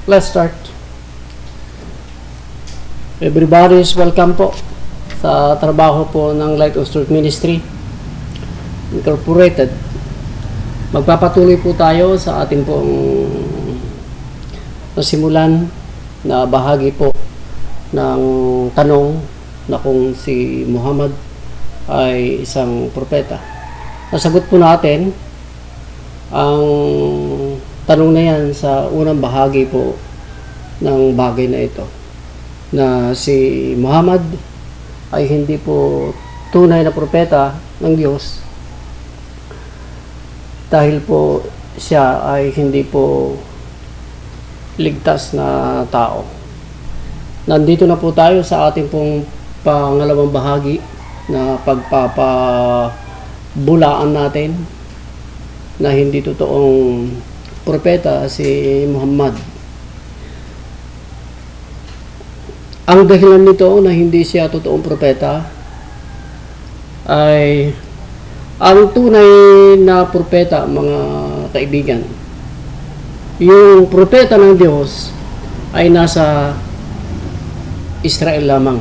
Let's start. Everybody is welcome po sa trabaho po ng Light of Truth Ministry Incorporated. Magpapatuloy po tayo sa ating pong nasimulan na bahagi po ng tanong na kung si Muhammad ay isang propeta. Nasagot po natin ang tanong na yan sa unang bahagi po ng bagay na ito, na si Muhammad ay hindi po tunay na propeta ng Diyos dahil po siya ay hindi po ligtas na tao. Nandito na po tayo sa ating pong pangalawang bahagi na pagpapabulaan natin na hindi totoong propeta si Muhammad. Ang dahilan nito na hindi siya totoong propeta ay ang tunay na propeta, mga kaibigan. Yung propeta ng Diyos ay nasa Israel lamang.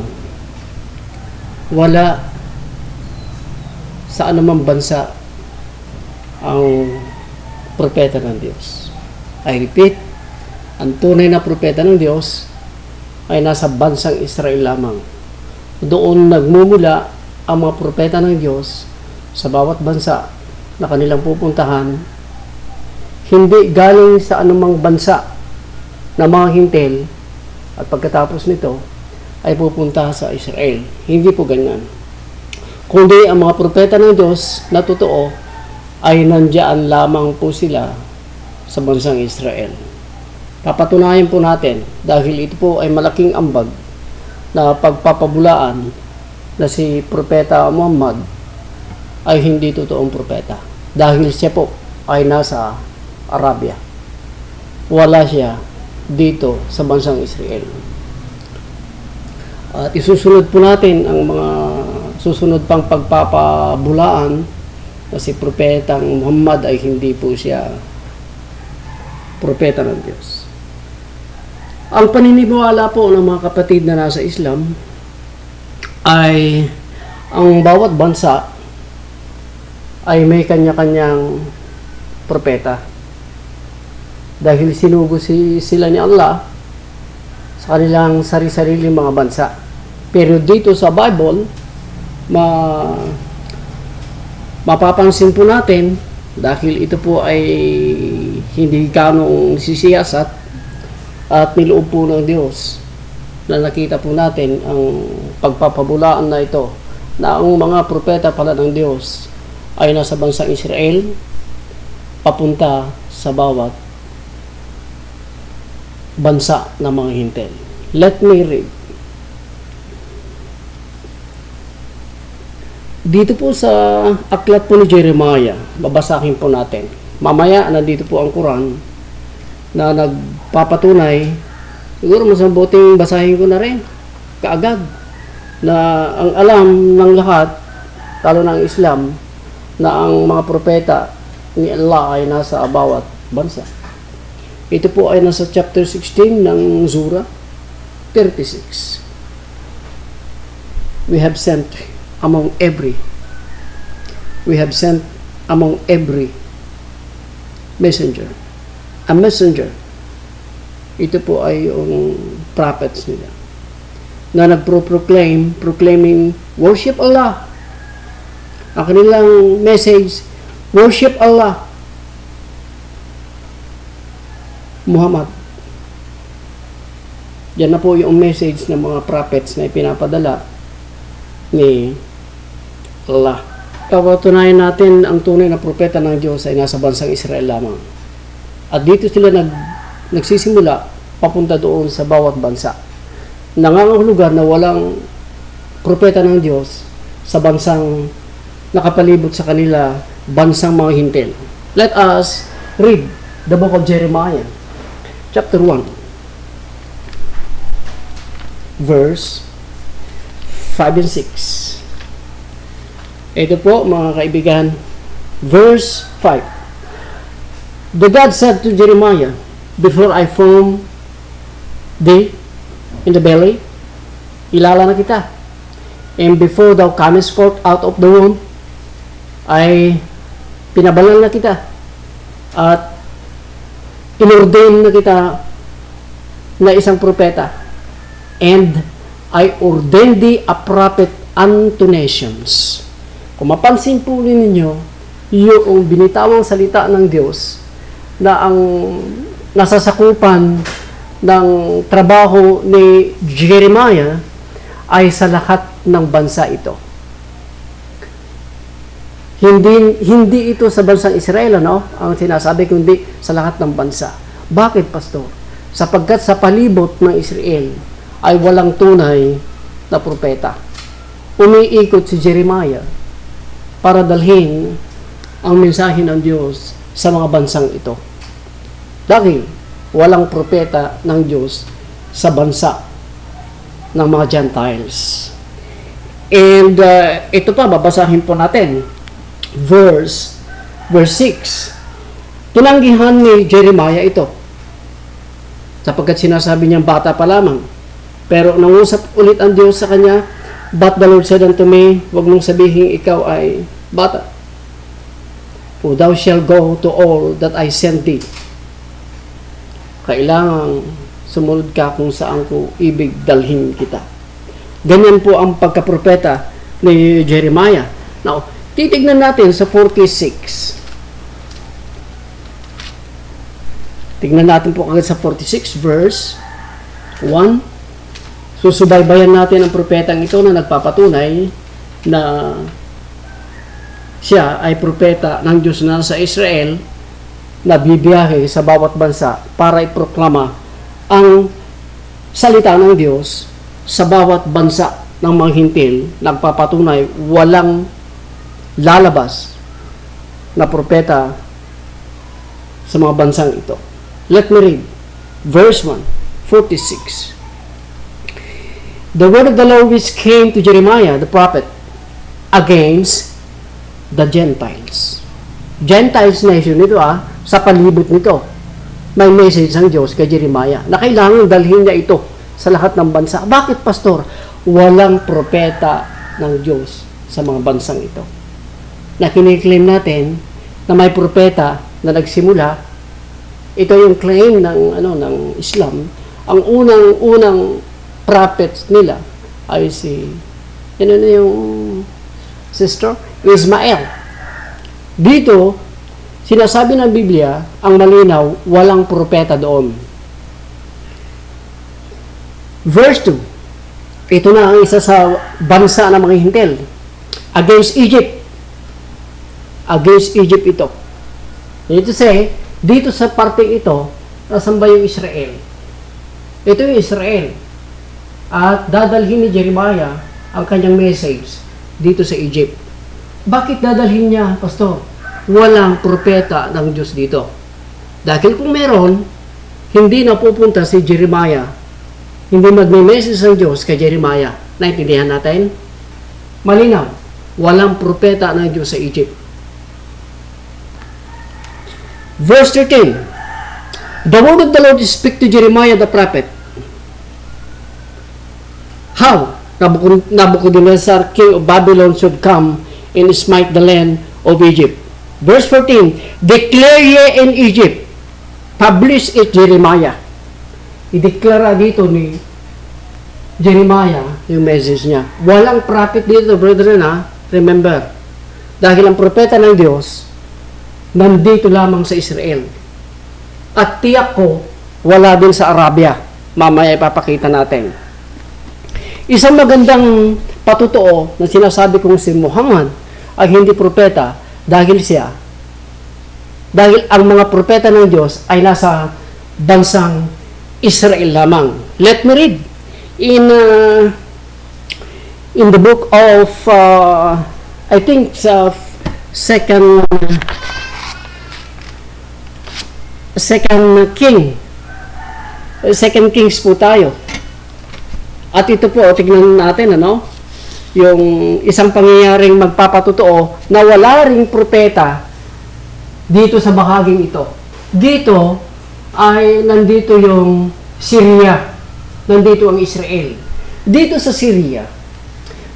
Wala sa anumang bansa ang propeta ng Diyos. I repeat, ang tunay na propeta ng Diyos ay nasa bansang Israel lamang. Doon nagmumula ang mga propeta ng Diyos sa bawat bansa na kanilang pupuntahan, hindi galing sa anumang bansa na mga hintel at pagkatapos nito ay pupunta sa Israel. Hindi po ganyan. Kundi ang mga propeta ng Diyos na totoo ay nandiyan lamang po sila sa bansang Israel. Papatunayan po natin dahil ito po ay malaking ambag na pagpapabulaan na si Propeta Muhammad ay hindi totoong propeta dahil siya po ay nasa Arabia. Wala siya dito sa bansang Israel. At isusunod po natin ang mga susunod pang pagpapabulaan na si Propetang Muhammad ay hindi po siya propeta ng Diyos. Ang paniniwala po ng mga kapatid na nasa Islam ay ang bawat bansa ay may kanya-kanyang propeta. Dahil sinugo sila ni Allah sa kanilang sarili-sariling mga bansa. Pero dito sa Bible, mapapansin po natin dahil ito po ay hindi ganong sisiyasat at niloob po ng Diyos na nakita po natin ang pagpapabulaan na ito na ang mga propeta pala ng Diyos ay nasa bansang Israel papunta sa bawat bansa ng mga hintel. Let me read. Dito po sa aklat po ni Jeremiah, babasahin po natin. Mamaya, nandito po ang Quran na nagpapatunay. Siguro mas mabuting basahin ko na rin, kaagad, na ang alam ng lahat, lalo ng Islam, na ang mga propeta ni Allah ay nasa bawat bansa. Ito po ay nasa chapter 16 ng Surah 36. We have sent among every messenger. A messenger. Ito po ay yung prophets nila na proclaiming worship Allah. Ang kanilang message, worship Allah. Muhammad. Yan na po yung message ng mga prophets na ipinapadala ni Allah. Papatunayan natin ang tunay na propeta ng Diyos ay nasa bansang Israel lamang. At dito sila nagsisimula papunta doon sa bawat bansa. Nangangahulugan na walang propeta ng Diyos sa bansang nakapalibot sa kanila, bansang mga hintel. Let us read the book of Jeremiah, chapter 1, verse 5 and 6. Ito po, mga kaibigan, verse 5. The God said to Jeremiah, before I formed thee in the belly, kilala na kita. And before thou comest forth out of the womb, ay pinabalal na kita. At inordain na kita na isang propeta. And I ordain thee a prophet unto nations. Kung mapansin po ninyo, yung binitawang salita ng Diyos na ang nasasakupan ng trabaho ni Jeremiah ay sa lahat ng bansa ito. Hindi ito sa bansang Israel, no? Ang sinasabi, kundi sa lahat ng bansa. Bakit, Pastor? Sapagkat sa palibot ng Israel ay walang tunay na propeta. Umiikot si Jeremiah para dalhin ang mensahe ng Diyos sa mga bansang ito. Dahil walang propeta ng Diyos sa bansa ng mga Gentiles. And ito pa, babasahin po natin. Verse 6. Tinanggihan ni Jeremiah ito, sapagkat sinasabi niyang bata pa lamang. Pero nangusap ulit ang Diyos sa kanya, but the Lord said unto me, huwag mong sabihin ikaw ay bata. For thou shalt go to all that I send thee. Kailangang sumunod ka kung saan ko ibig dalhin kita. Ganyan po ang pagkapropeta ni Jeremiah. Now, titignan natin sa 46. Tignan natin po agad sa 46 verse 1. Susubaybayan natin ang propetang ito na nagpapatunay na siya ay propeta ng Diyos na sa Israel na bibiyahe sa bawat bansa para iproklama ang salita ng Diyos sa bawat bansa ng mga hintil. Nagpapatunay walang lalabas na propeta sa mga bansang ito. Let me read verse 1, 46. The word of the Lord which came to Jeremiah the prophet against the Gentiles. Gentiles nation ito sa palibot nito. May message ng Diyos kay Jeremiah na kailangan dalhin niya ito sa lahat ng bansa. Bakit, Pastor? Walang propeta ng Diyos sa mga bansang ito. Na kiniklaim natin na may propeta na nagsimula. Ito yung claim ng Islam. Ang unang prophets nila ay si yung sister Ismael. Dito sinasabi ng Biblia ang malinaw, walang propeta doon. Verse 2. Ito na ang isa sa bansa ng mga hintil. Against Egypt. Against Egypt ito. Dito dito sa parteng ito, nasan ba yung Israel? Ito yung Israel. At dadalhin ni Jeremiah ang kanyang message dito sa Egypt. Bakit dadalhin niya, Pastor? Walang propeta ng Diyos dito. Dahil kung meron, hindi napupunta si Jeremiah. Hindi magme-message ng Diyos kay Jeremiah. Naintindihan natin? Malinaw. Walang propeta ng Diyos sa Egypt. Verse 13. The word of the Lord speak to Jeremiah the prophet. How Nabucodonosor, king of Babylon, should come and smite the land of Egypt. Verse 14. Declare ye in Egypt, publish it Jeremiah. I-declare dito ni Jeremiah yung message niya. Walang prophet dito, brethren, remember. Dahil ang propeta ng Diyos nandito lamang sa Israel. At tiyak ko, wala din sa Arabia. Mamaya ipapakita natin. Isang magandang patutuo na sinasabi kong si Muhammad ay hindi propeta dahil ang mga propeta ng Diyos ay nasa bansang Israel lamang. Let me read in the book of I think sa second Kings po tayo. At ito po, tignan natin, yung isang pangyayaring magpapatutuo na wala ring propeta dito sa bahaging ito. Dito ay nandito yung Syria. nandito ang Israel. Dito sa Syria,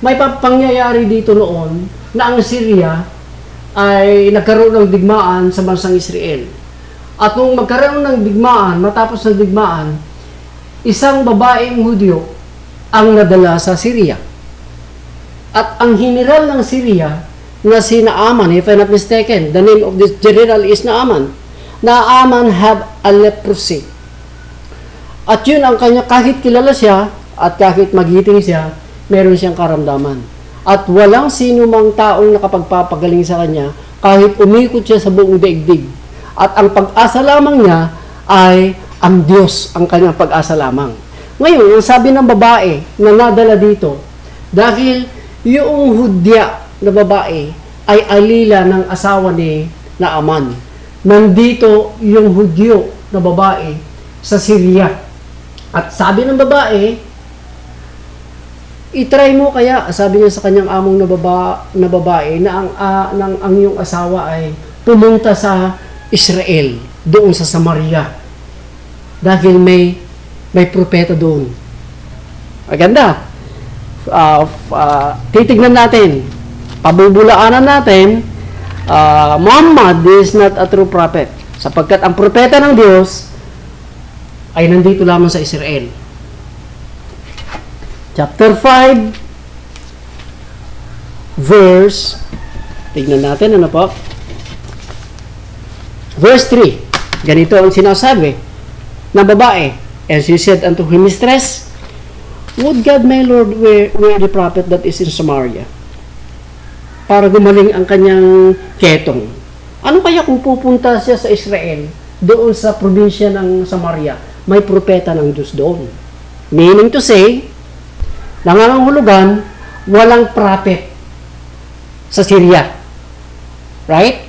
may pangyayari dito noon na ang Syria ay nagkaroon ng digmaan sa bansang Israel. At nung magkaroon ng digmaan, matapos ng digmaan, isang babaeng Hudyo ang nadala sa Syria. At ang general ng Syria na si Naaman, if I'm not mistaken, the name of this general is Naaman. Naaman had a leprosy. At yun ang kanya, kahit kilala siya at kahit magiting siya, meron siyang karamdaman. At walang sino mang taong nakapagpapagaling sa kanya kahit umikot siya sa buong daigdig. At ang pag-asa lamang niya ay ang Diyos ang kanyang pag-asa lamang. Ngayon, ang sabi ng babae na nadala dito, dahil yung Hudya na babae ay alila ng asawa ni Naaman. Nandito yung Hudyo na babae sa Syria. At sabi ng babae, i-try mo kaya, sabi niya sa kanyang among na babae, na ang iyong asawa ay pumunta sa Israel, doon sa Samaria. Dahil may propeta doon. Maganda. Titignan natin, pabubulaanan natin, Muhammad is not a true prophet. Sapagkat ang propeta ng Diyos ay nandito lamang sa Israel. Chapter 5, verse, tignan natin, ano po? Verse 3, ganito ang sinasabi ng babae. And she said unto her mistress, would God my Lord were the prophet that is in Samaria? Para gumaling ang kanyang ketong. Ano kaya kung pupunta siya sa Israel, doon sa probinsya ng Samaria, may propeta ng Diyos doon? Meaning to say, nangangahulugan, walang prophet sa Syria. Right?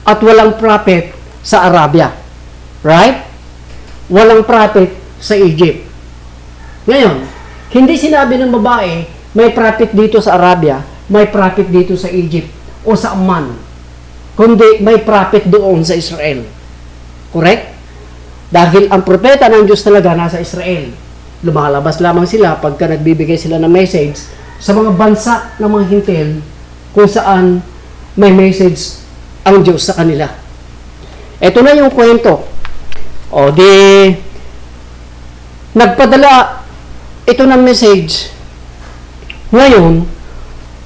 At walang prophet sa Arabia. Right? Walang prophet sa Egypt. Ngayon, hindi sinabi ng babae, may prophet dito sa Arabia, may prophet dito sa Egypt, o sa Amman. Kundi may prophet doon sa Israel. Correct? Dahil ang propeta ng Diyos talaga nasa Israel. Lumalabas lamang sila pagka nagbibigay sila ng message sa mga bansa ng mga hintil kung saan may message ang Diyos sa kanila. Ito na yung kwento. O di, nagpadala ito ng message. Ngayon,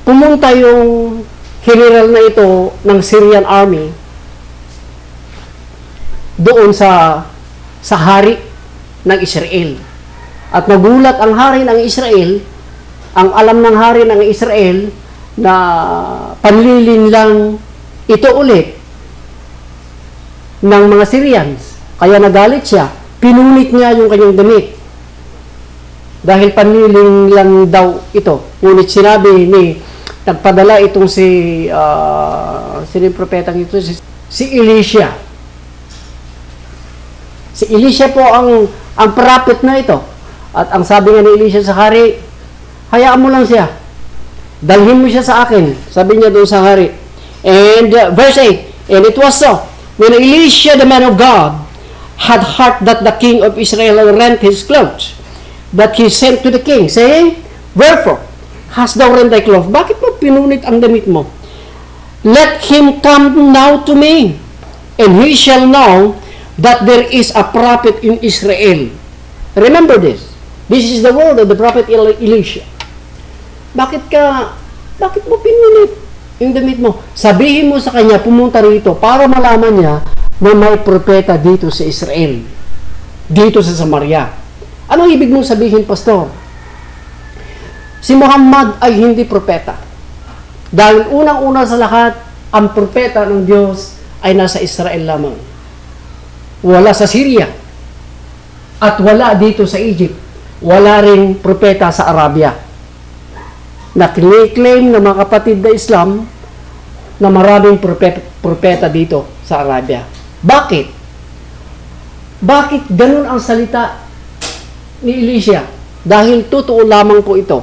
pumunta yung general na ito ng Syrian army doon sa hari ng Israel. At nagulat ang hari ng Israel, ang alam ng hari ng Israel na panlilin lang ito ulit ng mga Syrians. Kaya nagalit siya, pinunit niya yung kanyang damit. Dahil panlilin lang daw ito. Ngunit sinabi ni, nagpadala itong sino yung propetang ito? Si Elisha. Si Elisha po ang prophet na ito. At ang sabi nga ni Elisha sa hari, hayaan mo lang siya. Dalhin mo siya sa akin. Sabi niya doon sa hari. And verse 8, and it was so, when Elisha, the man of God, had heard that the king of Israel rent his clothes, that he sent to the king, saying, wherefore hast thou rent thy clothes? Bakit mo pinunit ang damit mo? Let him come now to me, and he shall know that there is a prophet in Israel. Remember this. This is the word of the prophet Elisha. Bakit mo pinunit yung damit mo? Sabihin mo sa kanya, pumunta rito para malaman niya na may propeta dito sa Israel. Dito sa Samaria. Ano ibig mong sabihin, pastor? Si Muhammad ay hindi propeta. Dahil unang-una sa lahat, ang propeta ng Diyos ay nasa Israel lamang. Wala sa Syria. At wala dito sa Egypt. Wala ring propeta sa Arabia. Na-claim ng mga kapatid na Islam na maraming propeta dito sa Arabia. Bakit? Bakit ganun ang salita ni Elisha? Dahil totoo lamang po ito.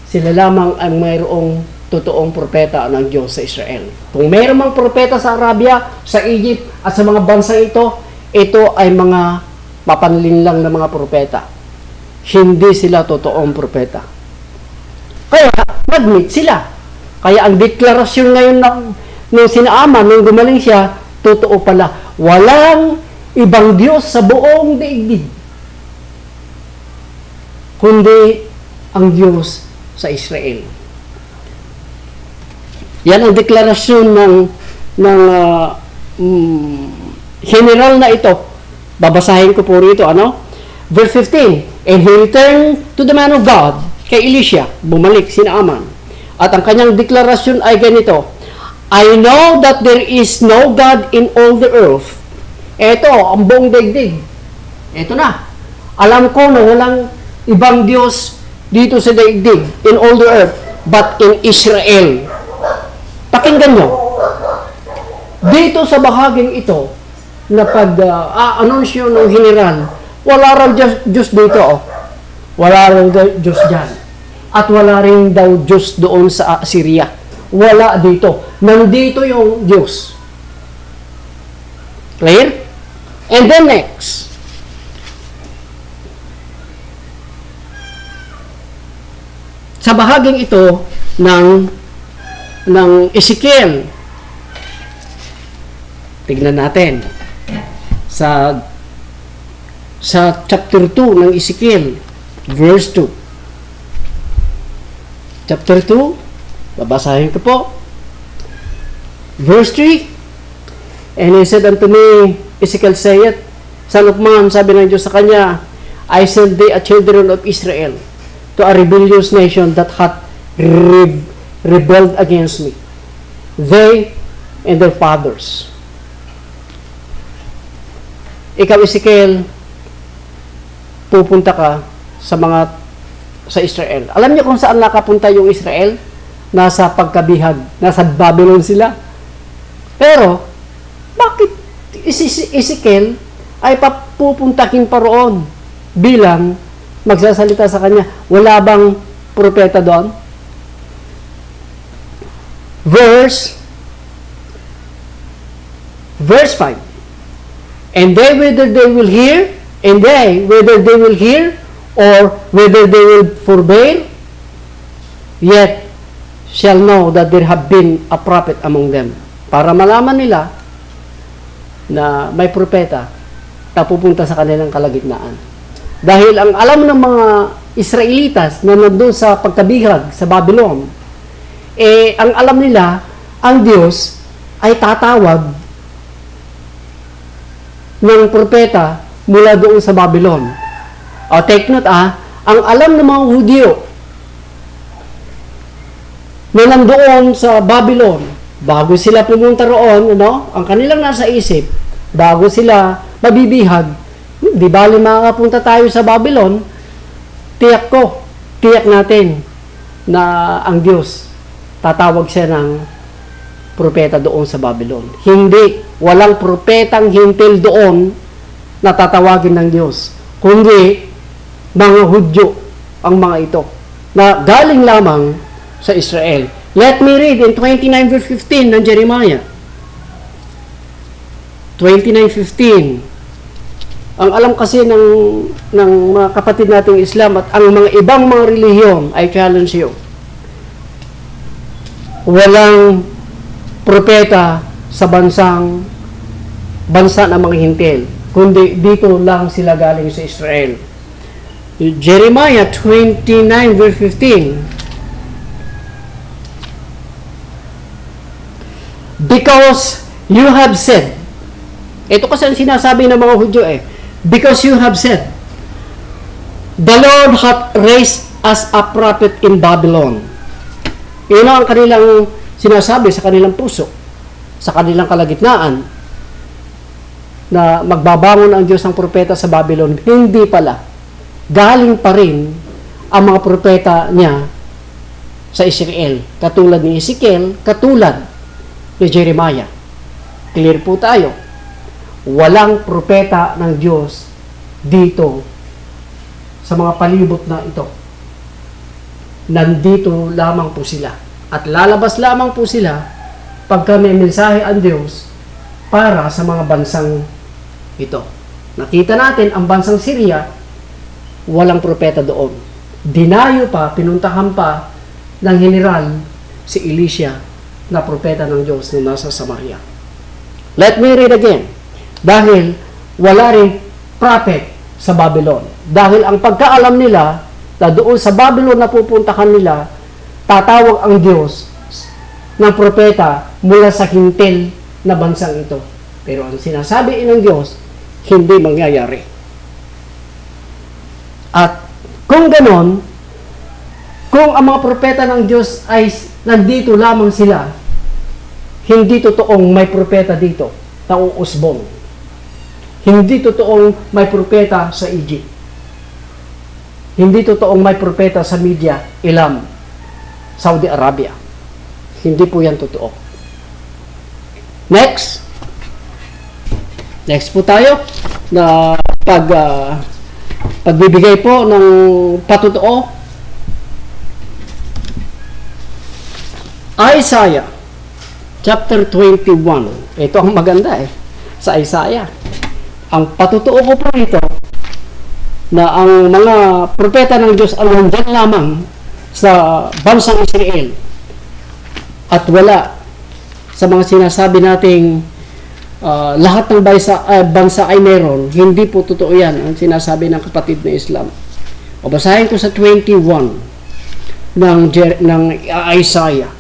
Sila lamang ang mayroong totoong propeta ng Diyos sa Israel. Kung mayroong mga propeta sa Arabia, sa Egypt, at sa mga bansa ito ay mga mapanlinlang na mga propeta. hindi sila totoong propeta. Kaya, nag-meet sila. Kaya ang deklarasyon ngayon nung sinaaman, nung gumaling siya, totoo pala. Walang ibang Diyos sa buong daigdig, kundi ang Diyos sa Israel. Yan ang deklarasyon ng general na ito. Babasahin ko po rito, Verse 15, And he returned to the man of God, kay Elisha, bumalik, sinaaman. At ang kanyang deklarasyon ay ganito, I know that there is no God in all the earth. Ito, ang buong daigdig. Ito na. Alam ko na walang ibang Diyos dito sa daigdig, in all the earth, but in Israel. Pakinggan nyo. Dito sa bahaging ito, na pag-anunsyo ng general, wala raw Diyos dito. Wala raw Diyos dyan. At wala rin daw Diyos doon sa Syria. Wala dito. Nandito yung Diyos. Clear? And then next, sa bahaging ito ng Ezekiel, tignan natin sa chapter 2 ng Ezekiel, verse 2. Chapter 2, babasahin ko po. Verse 3, And he said unto me, Ezekiel saith, Son of man, sabi ng Diyos sa kanya, I send thee a children of Israel to a rebellious nation that hath rebelled against me, they and their fathers. Ikaw, Ezekiel, pupunta ka sa Israel. Alam niyo kung saan nakapunta yung Israel? Nasa pagkabihag, nasa Babylon sila. Pero, bakit Ezekiel ay papupuntahin pa roon bilang magsasalita sa kanya? Wala bang propeta doon? Verse 5. And they, whether they will hear, or whether they will forbear, yet shall know that there have been a prophet among them. Para malaman nila na may propeta na pupunta sa kanilang kalagitnaan. Dahil ang alam ng mga Israelitas na nandun sa pagkabihag sa Babylon, ang alam nila, ang Diyos ay tatawag ng propeta mula doon sa Babylon. Take note, ang alam ng mga Hudyo na nandoon sa Babylon, bago sila pumunta roon, ang kanilang nasa isip, bago sila mabibihag, di bali makapunta tayo sa Babylon, tiyak natin na ang Diyos, tatawag siya ng propeta doon sa Babylon. Hindi, walang propetang hintil doon na tatawagin ng Diyos, kundi mga Hudyo ang mga ito, na galing lamang sa Israel. Let me read in 29 verse 15 ng Jeremiah. 29:15. Ang alam kasi ng mga kapatid nating Islam at ang mga ibang mga relihiyon, I challenge you. Walang propeta sa bansa ng mga hintil, kundi dito lang sila galing sa Israel. Jeremiah 29 verse 15. Because you have said, ito kasi ang sinasabi ng mga Hudyo because you have said, the Lord hath raised us a prophet in Babylon. Yun ang kanilang sinasabi sa kanilang puso, sa kanilang kalagitnaan, na magbabangon ang Diyos ng propeta sa Babylon. Hindi pala. Galing pa rin ang mga propeta niya sa Israel. Katulad ni Ezekiel, katulad ni Jeremiah. Clear po tayo. Walang propeta ng Diyos dito sa mga palibot na ito. Nandito lamang po sila. At lalabas lamang po sila pagka may mensahe ang Diyos para sa mga bansang ito. Nakita natin ang bansang Syria walang propeta doon. Dinayo pa, pinuntahan pa ng general si Elisha na propeta ng Diyos na nasa Samaria. Let me read again. Dahil wala rin prophet sa Babylon. Dahil ang pagkaalam nila na doon sa Babylon na pupuntahan nila, tatawag ang Diyos ng propeta mula sa hintil na bansang ito. Pero ang sinasabi ng Diyos, hindi mangyayari. At kung ganon, kung ang mga propeta ng Diyos ay nandito lamang sila, hindi totoong may propeta dito na uusbong. Hindi totoong may propeta sa Egypt. Hindi totoong may propeta sa Media, Elam, Saudi Arabia. Hindi po yan totoo. Next po tayo na pagbibigay po ng patotoo. Isaiah chapter 21. Ito ang maganda sa Isaiah. Ang patotoo ko po ito na ang mga propeta ng Diyos ang nandyan lamang sa bansang Israel at wala sa mga sinasabi nating lahat ng bansa ay meron. Hindi po totoo yan ang sinasabi ng kapatid na Islam. O basahin ko sa 21 ng Isaiah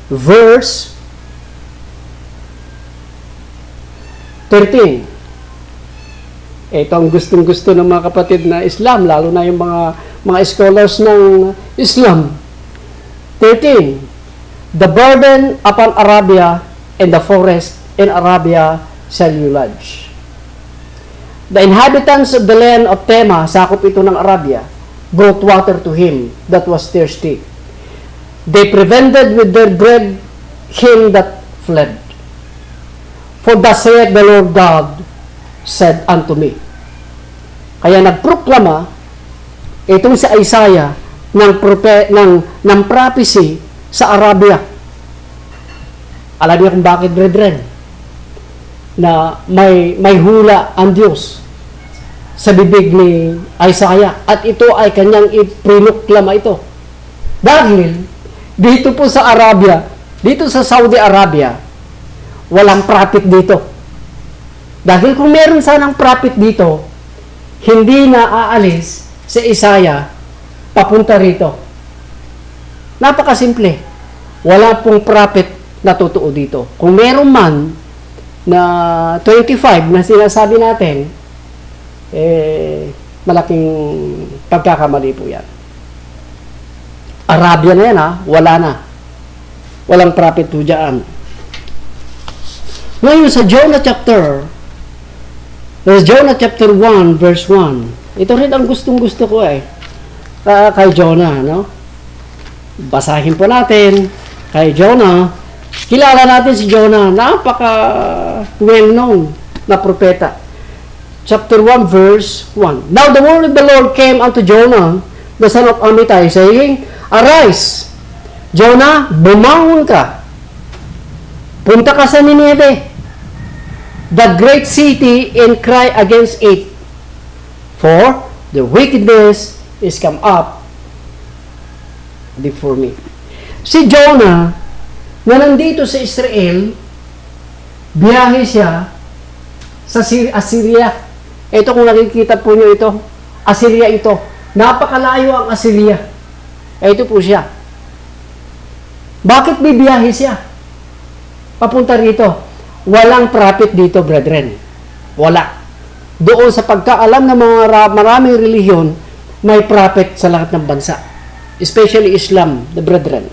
verse 13. Ito ang gustong-gusto ng mga kapatid na Islam, lalo na yung mga scholars ng Islam. 13. The burden upon Arabia and the forest in Arabia shall you lodge. The inhabitants of the land of Tema, sakop ito ng Arabia, brought water to him that was thirsty. They prevented with their bread him that fled. For thus saith the Lord God, said unto me. Kaya nagproklama itong si Isaiah ng prophecy sa Arabia. Alam niyo kung bakit, brethren? Na may hula ang Diyos sa bibig ni Isaiah at ito ay kanyang iproklama ito. Dahil dito po sa Arabia, dito sa Saudi Arabia, walang prophet dito. Dahil kung meron sanang prophet dito, hindi na aalis si Isaiah papunta rito. Napakasimple. Wala pong prophet na totoo dito. Kung meron man na 25 na sinasabi natin, malaking pagkakamali po yan. Arabia na yan, wala na. Walang prophet po dyan. Ngayon sa Jonah chapter 1 verse 1. Ito rin ang gustong-gusto ko kay Jonah, no? Basahin po natin kay Jonah. Kilala natin si Jonah, napaka well-known na propeta. Chapter 1 verse 1. Now the word of the Lord came unto Jonah, the son of Amittai, saying, Arise, Jonah, bumangon ka. Punta ka sa Nineveh, the great city, and cry against it. For the wickedness is come up before me. Si Jonah, na nandito sa Israel, biyahe siya sa Assyria. Ito kung nakikita po nyo ito, Assyria ito. Napakalayo ang Assyria. Ito po siya. Bakit bibiyahe siya? Papunta rito. Walang prophet dito, brethren. Wala. Doon sa pagkaalam ng mga maraming relihiyon, may prophet sa lahat ng bansa. Especially Islam, the brethren.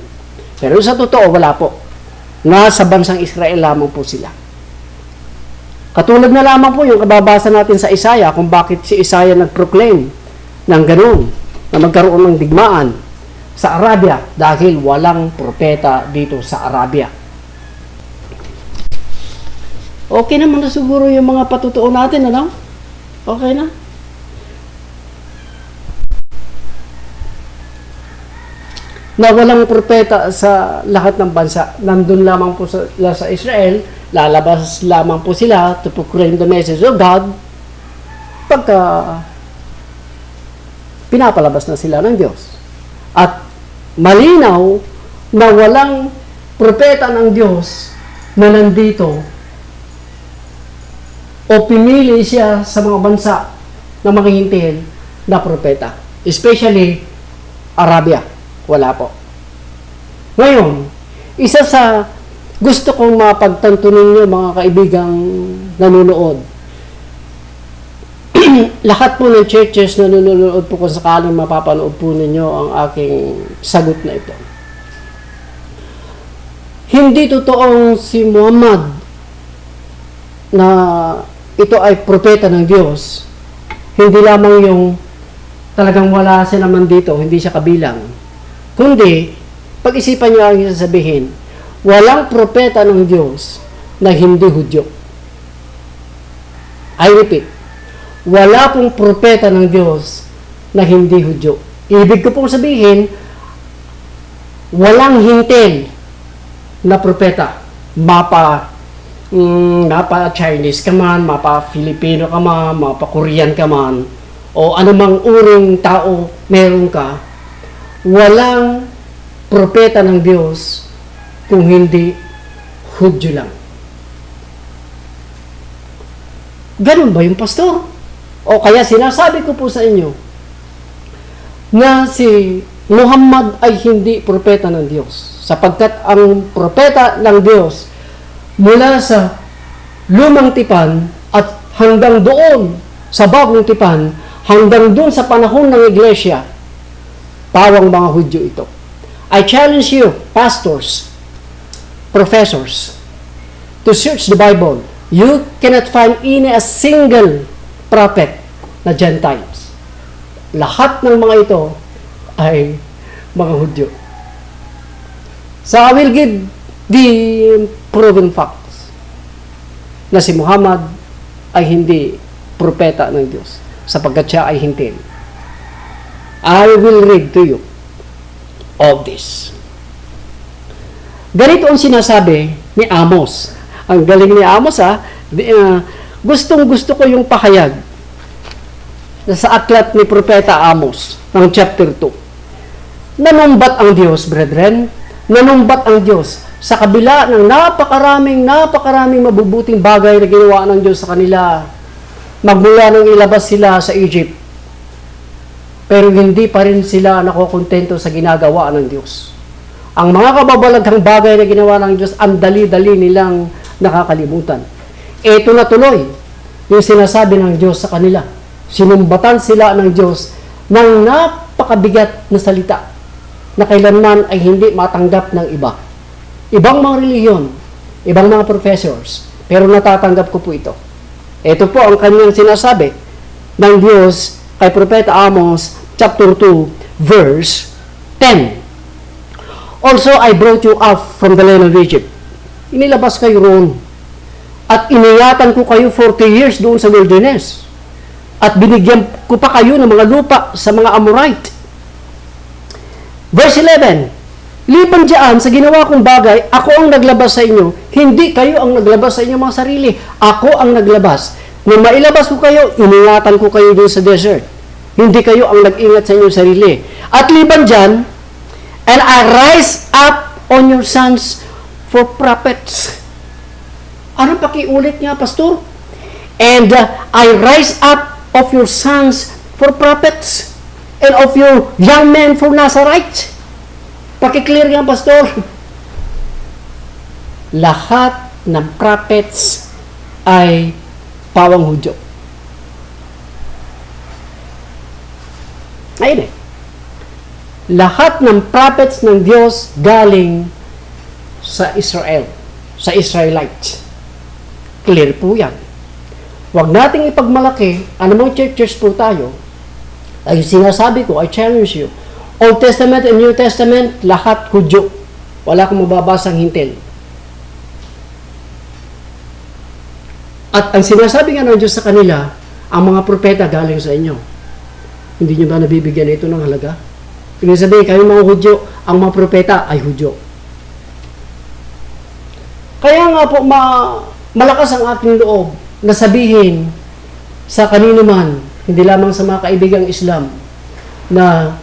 Pero sa totoo, wala po. Nasa bansang Israel lamang po sila. Katulad na lamang po yung kababasa natin sa Isaiah kung bakit si Isaiah nag-proclaim ng ganun, na magkaroon ng digmaan sa Arabia dahil walang propeta dito sa Arabia. Okay naman na siguro yung mga patutuo natin, ano? Okay na? Na walang propeta sa lahat ng bansa. Nandun lamang po sa Israel, lalabas lamang po sila to proclaim the message of God pagka pinapalabas na sila ng Diyos. At malinaw na walang propeta ng Diyos na nandito o pinili siya sa mga bansa na manghihintihin na propeta. Especially Arabia. Wala po. Ngayon, isa sa gusto kong mapagtanto ninyo mga kaibigang nanonood, lahat po ng churches na nanonood po kung sakaling mapapanood po ninyo ang aking sagot na ito. Hindi totoong si Muhammad na ito ay propeta ng Diyos. Hindi lamang yung talagang wala siya naman dito, hindi siya kabilang. Kundi, pag-isipan niyo ang sasabihin, walang propeta ng Diyos na hindi Hudyo. I repeat, wala pong propeta ng Diyos na hindi Hudyo. Ibig ko pong sabihin, walang hintil na propeta. Mapa Chinese ka man, mapa Filipino ka man, mapa Korean ka man, o anumang uring tao meron ka, walang propeta ng Diyos kung hindi Hudyo lang. Ganun ba yung pastor? O kaya sinasabi ko po sa inyo na si Muhammad ay hindi propeta ng Diyos, sapagkat ang propeta ng Diyos mula sa lumang tipan at hanggang doon sa bagong tipan, hanggang doon sa panahon ng iglesia, pawang mga Hudyo ito. I challenge you, pastors, professors, to search the Bible. You cannot find any a single prophet na Gentiles. Lahat ng mga ito ay mga Hudyo. So I will give the proven facts na si Muhammad ay hindi propeta ng Diyos sapagkat siya ay hintil. I will read to you of this. Ganito ang sinasabi ni Amos. Ang galing ni Amos gustong-gusto ko yung pahayag na sa aklat ni Propeta Amos ng chapter 2. Nanumbat ang Diyos, brethren. Nanumbat ang Diyos sa kabila ng napakaraming mabubuting bagay na ginawa ng Diyos sa kanila. Magmula nang ilabas sila sa Egypt. Pero hindi pa rin sila nakokontento sa ginagawa ng Diyos. Ang mga kababalaghang bagay na ginawa ng Diyos, ang dali-dali nilang nakakalimutan. Ito na tuloy yung sinasabi ng Diyos sa kanila. Sinumbatan sila ng Diyos ng napakabigat na salita na kailanman ay hindi matanggap ng iba. Ibang mga relihiyon, ibang mga professors, pero natatanggap ko po ito. Ito po ang kanyang sinasabi ng Diyos kay Propeta Amos, chapter 2, verse 10. Also, I brought you up from the land of Egypt. Inilabas kayo roon. At iniyatan ko kayo 40 years doon sa wilderness. At binigyan ko pa kayo ng mga lupa sa mga Amorite. Verse 11, liban diyan sa ginawa kong bagay, ako ang naglabas sa inyo. Hindi kayo ang naglabas sa inyong mga sarili. Ako ang naglabas. Nung mailabas ko kayo, iningatan ko kayo doon sa desert. Hindi kayo ang nag-ingat sa inyong sarili. At liban diyan, and I rise up on your sons for prophets. Anong pakiulit niya, pastor? And I rise up of your sons for prophets and of your young men for Nazarites. Pakiclear nga, pastor. Lahat ng prophets ay pawang Hudyo. Ayun eh. Lahat ng prophets ng Diyos galing sa Israel, sa Israelites. Clear po yan. Huwag nating ipagmalaki, anumang churches po tayo, ay sinasabi ko, I challenge you, Old Testament and New Testament, lahat Hudyo. Wala kang mababasang hintil. At ang sinasabi nga ng Diyos sa kanila, ang mga propeta galing sa inyo. Hindi nyo ba nabibigyan ito ng halaga? Ibig sabihin, kayo mga Hudyo, ang mga propeta ay Hudyo. Kaya nga po, malakas ang aking loob na sabihin sa kanino man, hindi lamang sa mga kaibigang Islam, na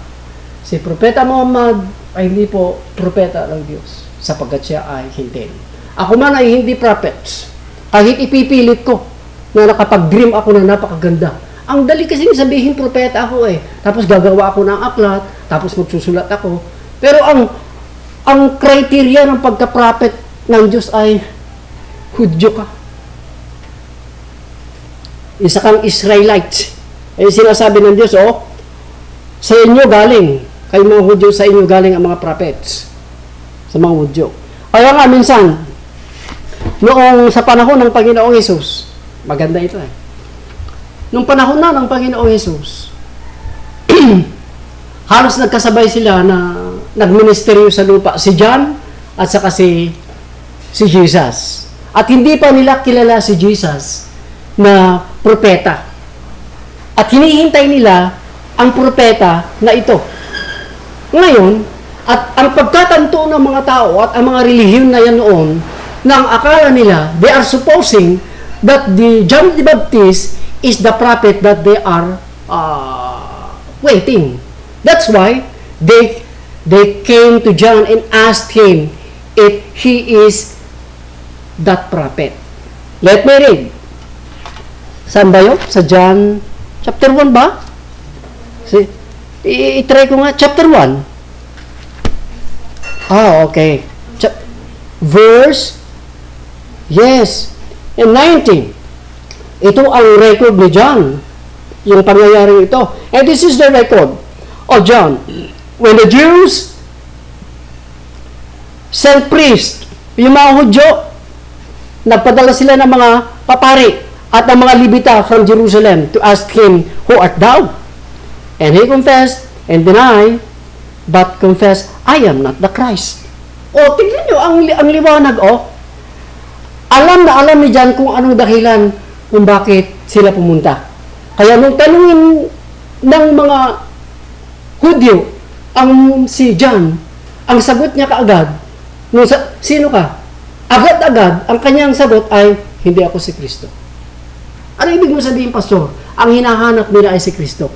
si Propeta Muhammad ay hindi po propeta ng Diyos sapagkat siya ay hintil. Ako man ay hindi prophet. Kahit ipipilit ko na nakapag-dream ako na napakaganda. Ang dali kasi sabihin propeta ako Tapos gagawa ako ng aklat, tapos magsusulat ako. Pero ang criteria ng pagka-prophet ng Diyos ay Hudyo ka. Isa kang Israelite. Sinasabi ng Diyos, sa inyo galing, kayo mga Hudyo, sa inyo galing ang mga prophets. Sa mga Hudyo. Kaya nga minsan, noong sa panahon ng Panginoong Hesus, maganda ito Nung panahon na ng Panginoong Hesus, halos nagkasabay sila na nagministeryo sa lupa, si John at saka si Jesus. At hindi pa nila kilala si Jesus na propeta. At hinihintay nila ang propeta na ito. Ngayon, at ang pagkatanto ng mga tao at ang mga relihiyon na yan noon, na ang akala nila, they are supposing that the John the Baptist is the prophet that they are waiting. That's why they came to John and asked him if he is that prophet. Let me read. Saan ba yun? Sa John chapter 1 ba? I-try ko nga. Chapter 1. Okay. Verse, yes, and 19. Ito ang record ni John. Yung pangyayaring ito. And this is the record of John. When the Jews sent priests, yung mga Hudyo, nagpadala sila ng mga papari at ng mga Levita from Jerusalem to ask him, who art thou? And he confessed and denied, but confessed, I am not the Christ. Tingnan nyo, ang liwanag, Alam na alam ni John kung anong dahilan kung bakit sila pumunta. Kaya nung tanungin ng mga Hudyo si John, ang sagot niya kaagad, sino ka? Agad-agad, ang kanyang sagot ay, hindi ako si Kristo. Ano ibig mo sabihin, Pastor? Ang hinahanap nila ay si Kristo.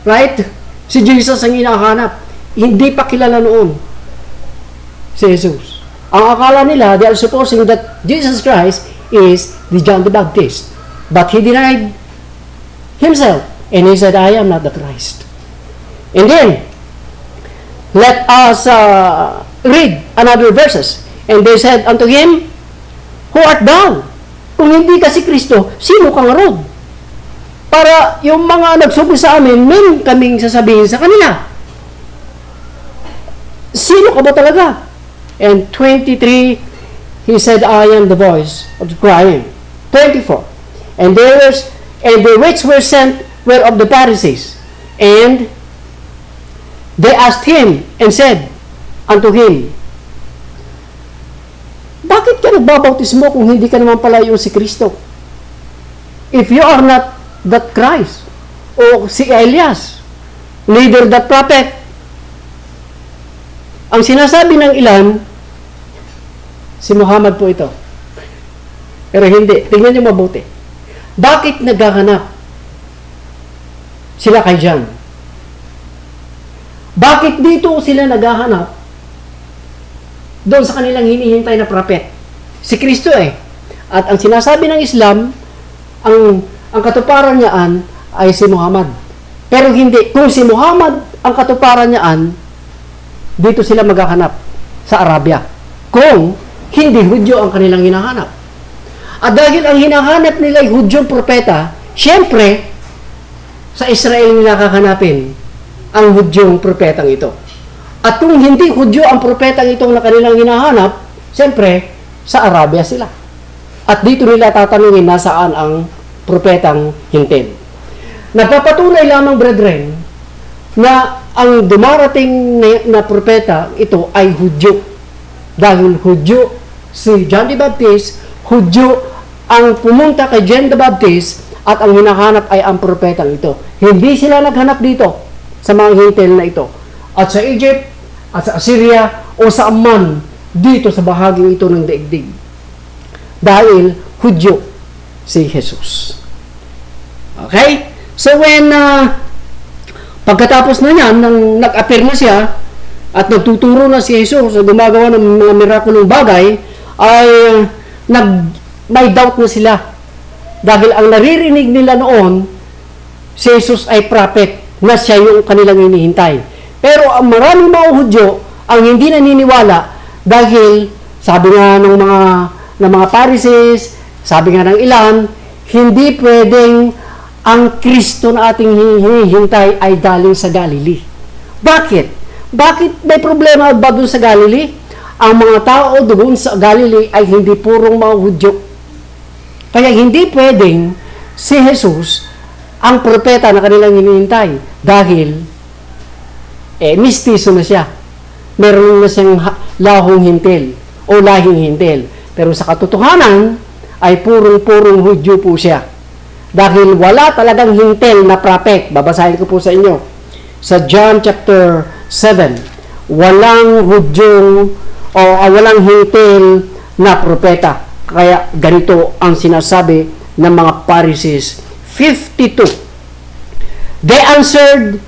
Right? Si Jesus ang hinahanap. Hindi pa kilala noon si Jesus. Ang akala nila, they are supposing that Jesus Christ is the John the Baptist. But he denied himself. And he said, I am not the Christ. And then, let us read another verses. And they said unto him, who art thou? Kung hindi ka si Kristo, sino kang rod? Para yung mga nagsubo sa amin, meron kaming sasabihin sa kanila. Sino ka ba talaga? And 23, he said, I am the voice of the crying. 24, and the which were sent were of the Pharisees. And they asked him and said unto him, bakit ka nagbabautismo kung hindi ka naman pala yung si Kristo? If you are not that Christ, o si Elias, neither that prophet. Ang sinasabi ng ilan, si Muhammad po ito. Pero hindi. Tingnan niyo mabuti. Bakit naghahanap sila kay John? Bakit dito sila naghahanap doon sa kanilang hinihintay na prophet? Si Kristo At ang sinasabi ng Islam, ang katuparan niyaan ay si Muhammad. Pero hindi. Kung si Muhammad ang katuparan niyaan, dito sila maghahanap sa Arabia. Kung hindi Hudyo ang kanilang hinahanap. At dahil ang hinahanap nila ay Hudyong propeta, syempre, sa Israel nila kahanapin ang Hudyong propetang ito. At kung hindi Hudyo ang propetang itong na kanilang hinahanap, syempre, sa Arabia sila. At dito nila tatanungin nasaan ang propetang hintil. Nagpapatunay lamang, brethren, na ang dumarating na propeta ito ay Hudyo. Dahil Hudyo si John the Baptist, Hudyo ang pumunta kay John the Baptist at ang hinahanap ay ang propetang ito. Hindi sila naghanap dito sa mga hintil na ito. At sa Egypt, at sa Assyria, o sa Amman, dito sa bahaging ito ng daigdig. Dahil Hudyo si Jesus. Okay? So when Pagkatapos na niyan, nang nag-appear na siya at nagtuturo na si Jesus sa gumagawa ng mga mirakulong bagay, ay may doubt na sila. Dahil ang naririnig nila noon, si Jesus ay prophet, na siya yung kanilang hinihintay. Pero ang maraming mga Hudyo ang hindi naniniwala dahil sabi nga ng mga Pharisees, sabi nga ng ilan, hindi pwedeng ang Kristo na ating hinihintay ay galing sa Galilee. Bakit? Bakit may problema ba doon sa Galilee? Ang mga tao doon sa Galilee ay hindi purong mga Hudyo. Kaya hindi pwedeng si Jesus ang propeta na kanilang hinihintay dahil mistiso na siya. Meron na siyang lahong hintil o lahing hintil. Pero sa katotohanan ay purong-purong Hudyo po siya. Dahil wala talagang hintil na prophet. Babasahin ko po sa inyo. Sa John chapter 7, walang Hudyong o walang hintil na propeta. Kaya ganito ang sinasabi ng mga Pharisees. 52. They answered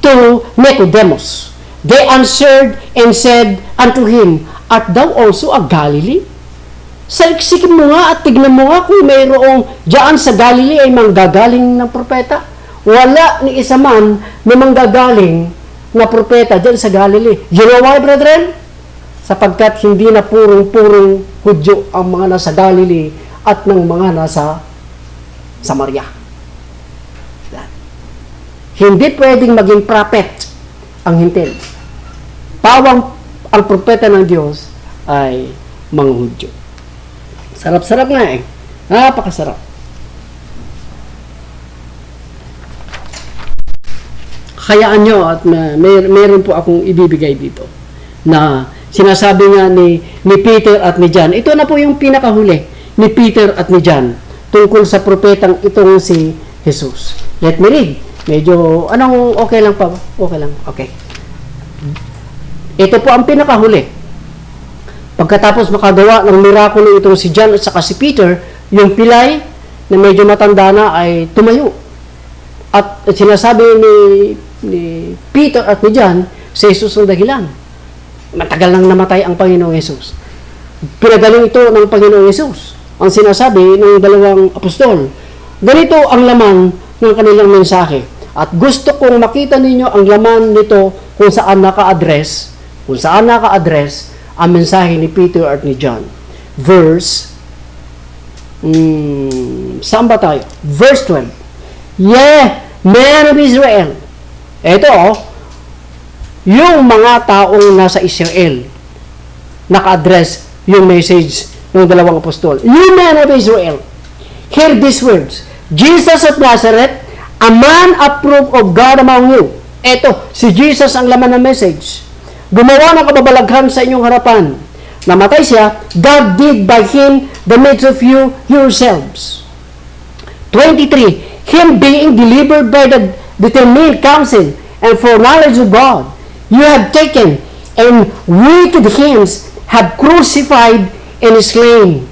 to Nicodemus. They answered and said unto him, Art thou also a Galilee? Saliksikin mo nga at tignan mo nga kung mayroong diyan sa Galilee ay manggagaling ng propeta. Wala ni isa man na manggagaling na propeta diyan sa Galilee. You know why, brethren? Sapagkat hindi na purong-purong Hudyo ang mga nasa Galilee at ng mga nasa Samaria. Hindi pwedeng maging prophet ang hintil. Pawang ang propeta ng Diyos ay mga Hudyo. Sarap-sarap nga eh. Napakasarap. Hayaan nyo at mayroon po akong ibibigay dito na sinasabi nga ni Peter at ni John. Ito na po yung pinakahuli ni Peter at ni John tungkol sa propetang itong si Jesus. Let me read. Medyo, okay lang pa? Okay lang. Okay. Ito po ang pinakahuli. Pagkatapos makagawa ng mirakulo itong si John at saka si Peter, yung pilay na medyo matanda na ay tumayo. At sinasabi ni Peter at ni John, si Jesus ang dahilan. Matagal nang namatay ang Panginoong Jesus. Pinagaling ito ng Panginoong Jesus. Ang sinasabi ng dalawang apostol, ganito ang laman ng kanilang mensahe. At gusto kong makita ninyo ang laman nito kung saan naka-address ang mensahe ni Peter at ni John. Saan ba tayo? Verse 12. Men of Israel. Ito, yung mga taong nasa Israel, naka-address yung message ng dalawang apostol. You men of Israel, hear these words. Jesus of Nazareth, a man approved of God among you. Ito, si Jesus ang laman ng message. Gumawa ng kababalaghan sa inyong harapan. Namatay siya, God did by Him the midst of you yourselves. 23. Him being delivered by the determined counsel and foreknowledge of God, you have taken and wicked hands have crucified and slain.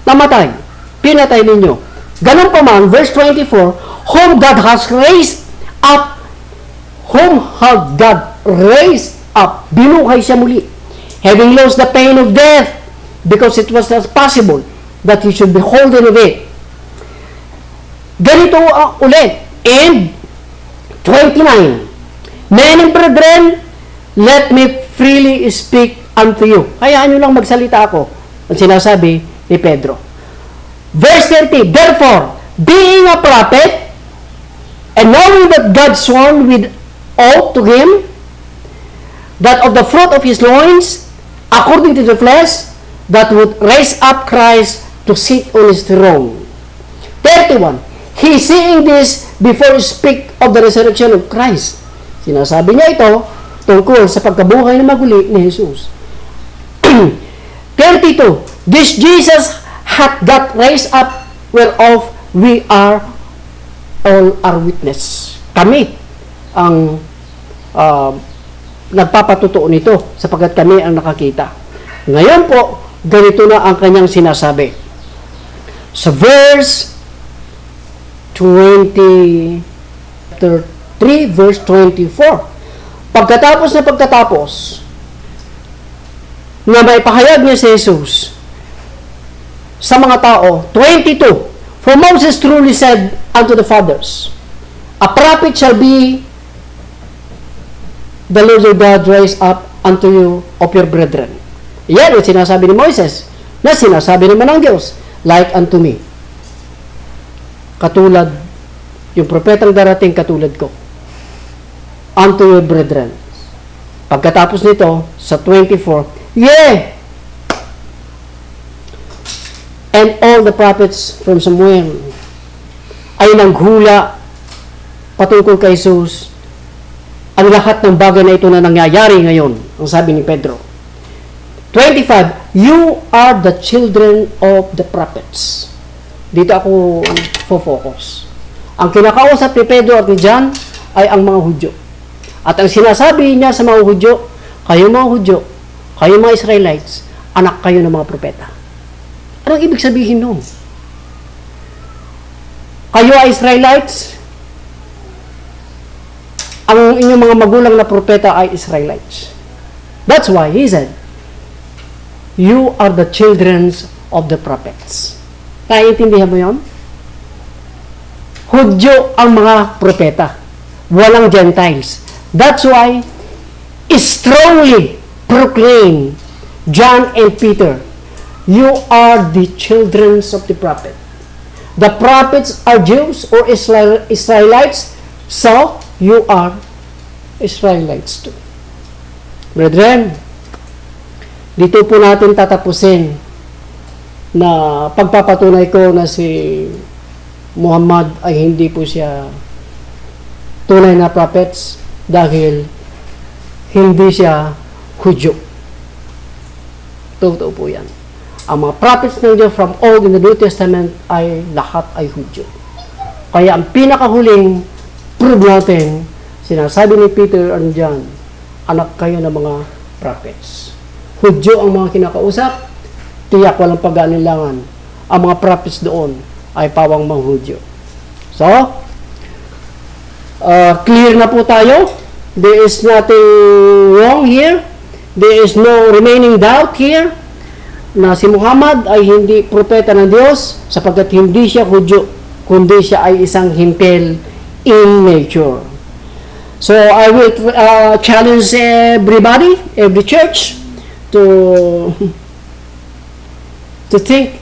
Namatay. Pinatay ninyo. Ganun pa man, verse 24, whom God has raised up, binuhay siya muli, having lost the pain of death, because it was not possible that he should be holden of it. Ganito ulit. And 29, men and brethren, let me freely speak unto you. Hayaan nyo lang magsalita ako. Ang sinasabi ni Pedro. Verse 30, therefore, being a prophet, and knowing that God sworn with oath to him, that of the fruit of his loins, according to the flesh, that would raise up Christ to sit on his throne. 31, he seeing this before he speak of the resurrection of Christ. Sinasabi niya ito tungkol sa pagkabuhay na maguli ni Jesus. 32, this Jesus hath got raised up, whereof we are all are witness. Kami ang nagpapatutuo nito sapagkat kami ang nakakita. Ngayon po, ganito na ang kanyang sinasabi. Sa verse 20, chapter 3 verse 24. Pagkatapos na may pahayag niya si Jesus sa mga tao, 22, for Moses truly said unto the fathers, a prophet shall be the Lord your God raise up unto you of your brethren. Yan ang sinasabi ni Moises, na sinasabi naman ng Diyos, like unto me. Katulad, yung propetang darating katulad ko. Unto your brethren. Pagkatapos nito, sa 24, yeah! And all the prophets from Samuel ay nanghula patungkol kay Jesus. Ang lahat ng bagay na ito na nangyayari ngayon, ang sabi ni Pedro. 25, you are the children of the prophets. Dito ako focus. Ang kinakausap ni Pedro at ni John ay ang mga Hudyo. At ang sinasabi niya sa mga Hudyo, kayo mga Hudyo, kayo mga Israelites, anak kayo ng mga propeta. Anong ibig sabihin nun? Kayo ay Israelites, ang inyong mga magulang na propeta ay Israelites. That's why he said, you are the children of the prophets. Naiintindihan mo yun? Hudyo ang mga propeta. Walang Gentiles. That's why, strongly proclaim John and Peter, you are the children of the prophet. The prophets are Jews or Israelites, so you are Israelites too. Brethren, dito po natin tatapusin na pagpapatunay ko na si Muhammad ay hindi po siya tunay na prophets dahil hindi siya Hudyo. Totoo po yan. Ang mga prophets ng Diyos from Old in the New Testament ay lahat ay Hudyo. Kaya ang pinakahuling prove natin, sinasabi ni Peter and John, anak kayo ng mga prophets. Hudyo ang mga kinakausap, tiyak walang pag-anilangan. Ang mga prophets doon ay pawang mga Hudyo. So, clear na po tayo. There is nothing wrong here. There is no remaining doubt here na si Muhammad ay hindi propeta ng Diyos sapagkat hindi siya Hudyo, kundi siya ay isang hintil in nature. So, I will challenge everybody, every church, to think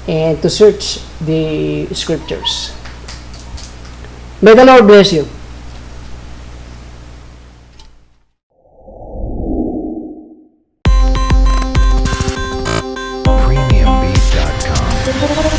and to search the scriptures. May the Lord bless you. Premiumbeat.com